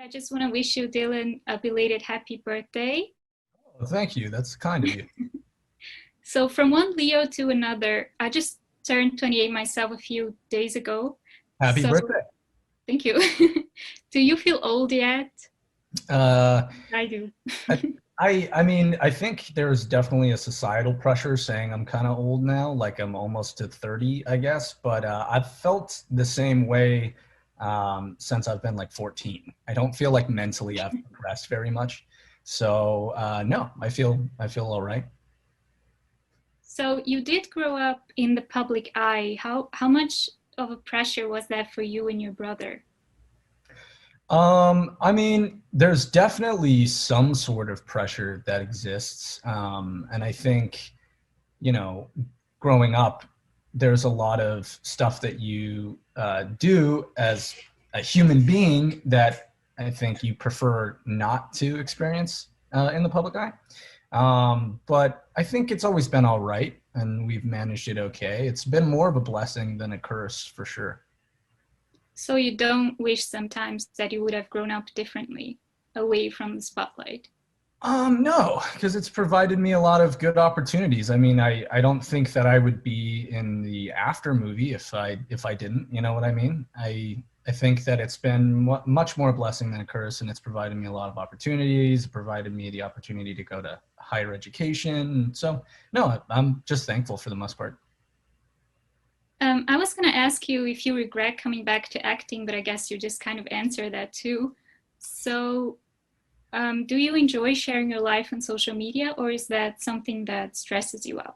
I just want to wish you, Dylan, a belated happy birthday. Oh, thank you. That's kind of you. So from one Leo to another, I just turned 28 myself a few days ago. Happy So birthday. thank you. Do you feel old yet? Uh, I do. I mean, I think there's definitely a societal pressure saying I'm kind of old now, like I'm almost to 30, I guess. But I've felt the same way since I've been like 14. I don't feel like mentally I've progressed very much. So no, I feel all right. So you did grow up in the public eye. How much of a pressure was that for you and your brother? I mean, there's definitely some sort of pressure that exists. And I think, you know, growing up, there's a lot of stuff that you do as a human being that I think you prefer not to experience in the public eye. But I think it's always been all right, and we've managed it okay. It's been more of a blessing than a curse for sure. So you don't wish sometimes that you would have grown up differently, away from the spotlight? No, because it's provided me a lot of good opportunities. I mean, I don't think that I would be in the after movie if I didn't, you know what I mean? I think that it's been much more a blessing than a curse, and it's provided me a lot of opportunities, provided me the opportunity to go to higher education. So no, I'm just thankful for the most part. I was going to ask you if you regret coming back to acting, but I guess you just kind of answered that too. So do you enjoy sharing your life on social media, or is that something that stresses you out?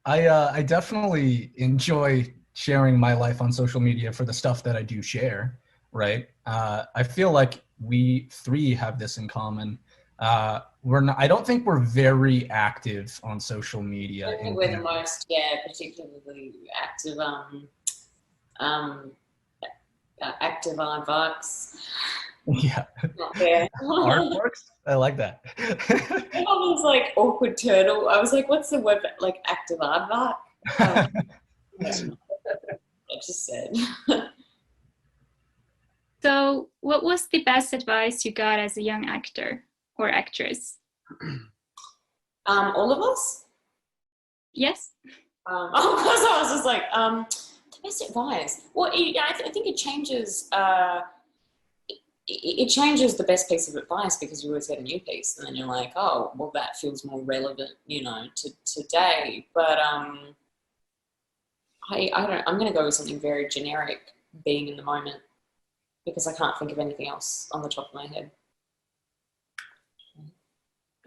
I definitely enjoy sharing my life on social media for the stuff that I do share, right? I feel like we three have this in common. We're not, I don't think we're very active on social I media don't think in we're the general. most, yeah, particularly active, um, active aardvarks. Yeah, Not there. artworks. I like that. I was like awkward turtle. I was like, what's the word? Like active aardvark? Yeah, I just said. So what was the best advice you got as a young actor or actress? All of us? Yes? Oh, so I was just like, the best advice. Well, I think it changes. It changes the best piece of advice because you always get a new piece, and then you're like, oh, well, that feels more relevant, you know, to today. But I don't. I'm going to go with something very generic, being in the moment, because I can't think of anything else on the top of my head.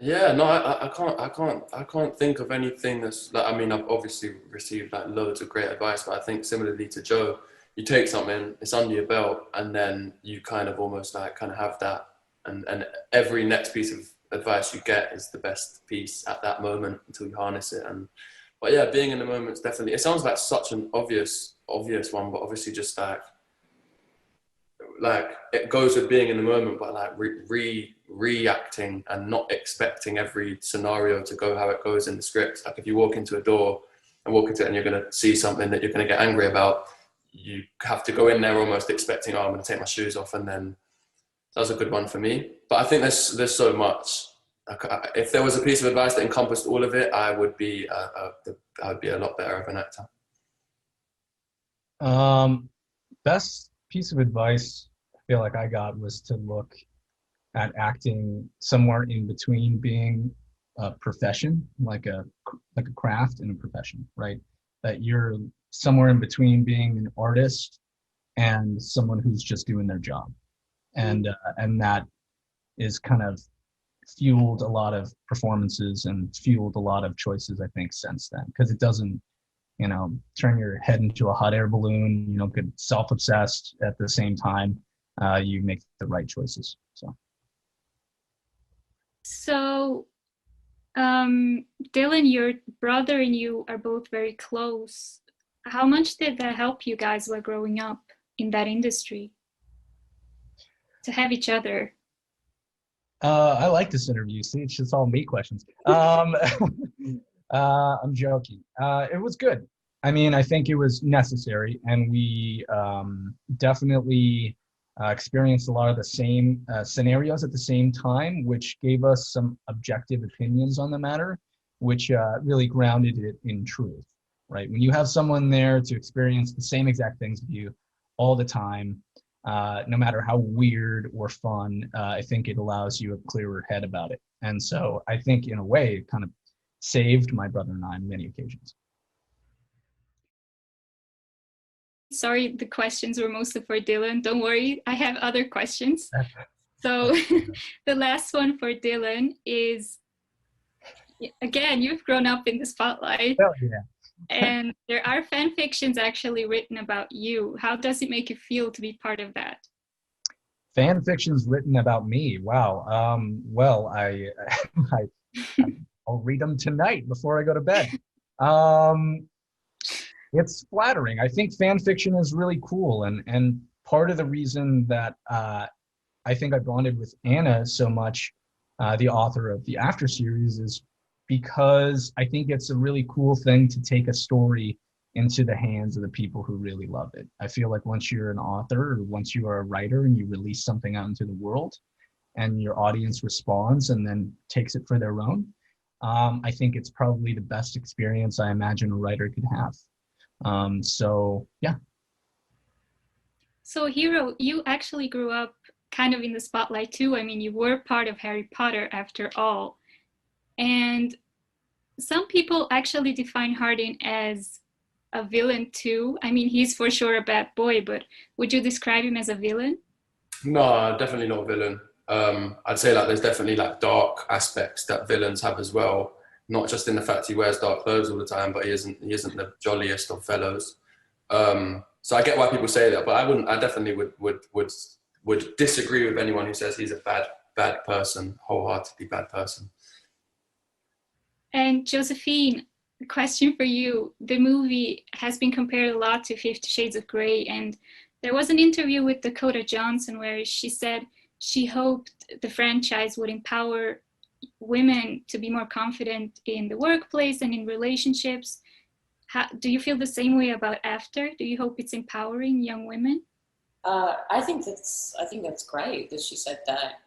Yeah, no, I can't think of anything that's like. I mean, I've obviously received like loads of great advice, but I think similarly to Joe, you take something, it's under your belt, and then you kind of almost like kind of have that, and every next piece of advice you get is the best piece at that moment until you harness it. And but yeah, being in the moment is definitely. It sounds like such an obvious one, but obviously just like it goes with being in the moment, but like reacting and not expecting every scenario to go how it goes in the script. Like if you walk into a door and walk into it and you're going to see something that you're going to get angry about, you have to go in there almost expecting, oh, I'm going to take my shoes off, and then that was a good one for me. But I think there's so much. If there was a piece of advice that encompassed all of it, I would be a lot better of an actor. Best piece of advice I feel like I got was to look at acting somewhere in between being a profession, like a craft, and a profession, right? That you're somewhere in between being an artist and someone who's just doing their job, and that is kind of fueled a lot of performances and fueled a lot of choices, I think, since then, because it doesn't, turn your head into a hot air balloon. You don't get self-obsessed at the same time. You make the right choices. So Dylan, your brother and you are both very close. How much did that help you guys while growing up in that industry to have each other? I like this interview. See, it's just all me questions. I'm joking. It was good. I mean, I think it was necessary, and we definitely experienced a lot of the same scenarios at the same time, which gave us some objective opinions on the matter, which really grounded it in truth, right? When you have someone there to experience the same exact things with you all the time, no matter how weird or fun, I think it allows you a clearer head about it. And so I think in a way, it kind of saved my brother and I on many occasions. Sorry, the questions were mostly for Dylan. Don't worry, I have other questions. So the last one for Dylan is, again, you've grown up in the spotlight. Hell yeah. And there are fan fictions actually written about you. How does it make you feel to be part of that? Fan fictions written about me. Wow. Well, I'll read them tonight before I go to bed. It's flattering. I think fan fiction is really cool, and part of the reason that I think I bonded with Anna so much, the author of the After series, is because I think it's a really cool thing to take a story into the hands of the people who really love it. I feel like once you're an author, or once you are a writer and you release something out into the world and your audience responds and then takes it for their own, I think it's probably the best experience I imagine a writer could have. So yeah. So Hero, you actually grew up kind of in the spotlight too. I mean, you were part of Harry Potter after all. And some people actually define Hardin as a villain too. I mean, he's for sure a bad boy, but would you describe him as a villain? No, definitely not a villain. I'd say like there's definitely like dark aspects that villains have as well. Not just in the fact he wears dark clothes all the time, but he isn't the jolliest of fellows. So I get why people say that, but I definitely would disagree with anyone who says he's a bad person, wholeheartedly bad person. And Josephine, question for you. The movie has been compared a lot to 50 Shades of Grey, and there was an interview with Dakota Johnson where she said she hoped the franchise would empower women to be more confident in the workplace and in relationships. Do you feel the same way about After? Do you hope it's empowering young women? I think that's great that she said that.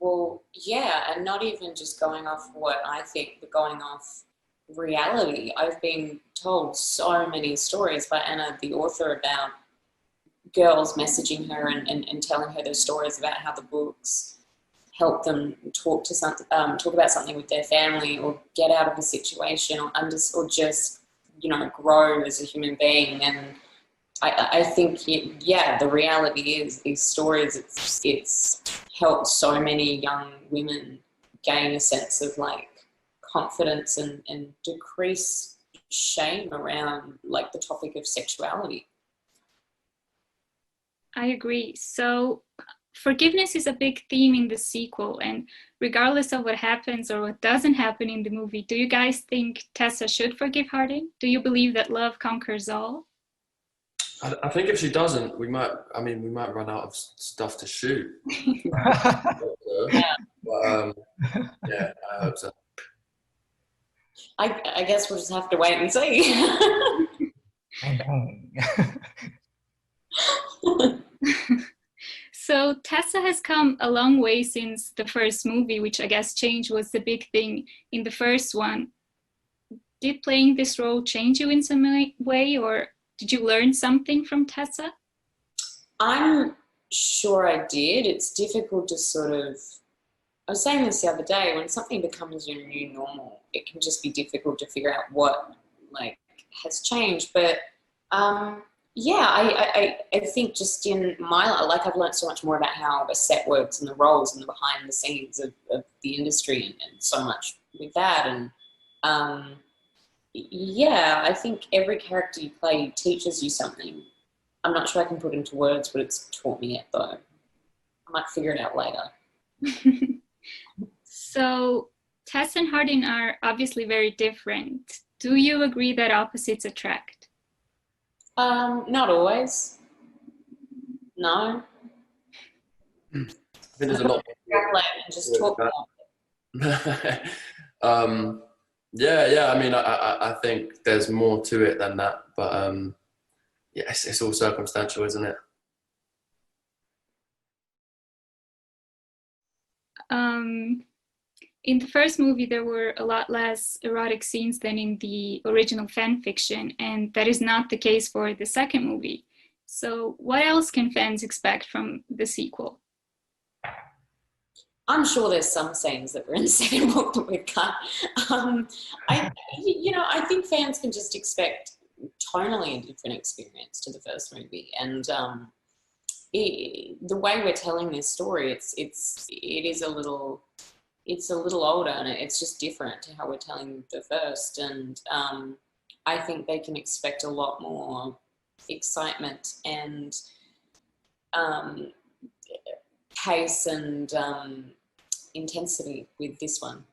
Well, yeah, and not even just going off what I think, but going off reality. I've been told so many stories by Anna, the author, about girls messaging her and telling her those stories about how the books help them talk about something with their family, or get out of a situation, or just, you know, grow as a human being. And I think, yeah, the reality is these stories, it's helped so many young women gain a sense of like confidence and decrease shame around like the topic of sexuality. I agree. So forgiveness is a big theme in the sequel, and regardless of what happens or what doesn't happen in the movie, do you guys think Tessa should forgive Hardin? Do you believe that love conquers all? I think if she doesn't, we might run out of stuff to shoot. Yeah. But, yeah, I hope so. I guess we'll just have to wait and see. So Tessa has come a long way since the first movie, which I guess change was the big thing in the first one. Did playing this role change you in some way, or did you learn something from Tessa? I'm sure I did. It's difficult to sort of, I was saying this the other day, when something becomes your new normal, it can just be difficult to figure out what like has changed. But yeah, I think just in my life, like I've learned so much more about how a set works and the roles and the behind the scenes of the industry, and so much with that. And yeah, I think every character you play teaches you something. I'm not sure I can put into words what it's taught me yet, though. I might figure it out later. So Tess and Hardin are obviously very different. Do you agree that opposites attract? Not always. No. I think there's a lot. And just talk about it. Yeah. I mean, I think there's more to it than that, but yeah, it's all circumstantial, isn't it? In the first movie, there were a lot less erotic scenes than in the original fan fiction, and that is not the case for the second movie. So what else can fans expect from the sequel? I'm sure there's some scenes that were in the second book that we've cut. I think fans can just expect tonally a different experience to the first movie, and the way we're telling this story, it is a little older, and it's just different to how we're telling the first. And I think they can expect a lot more excitement and pace and intensity with this one.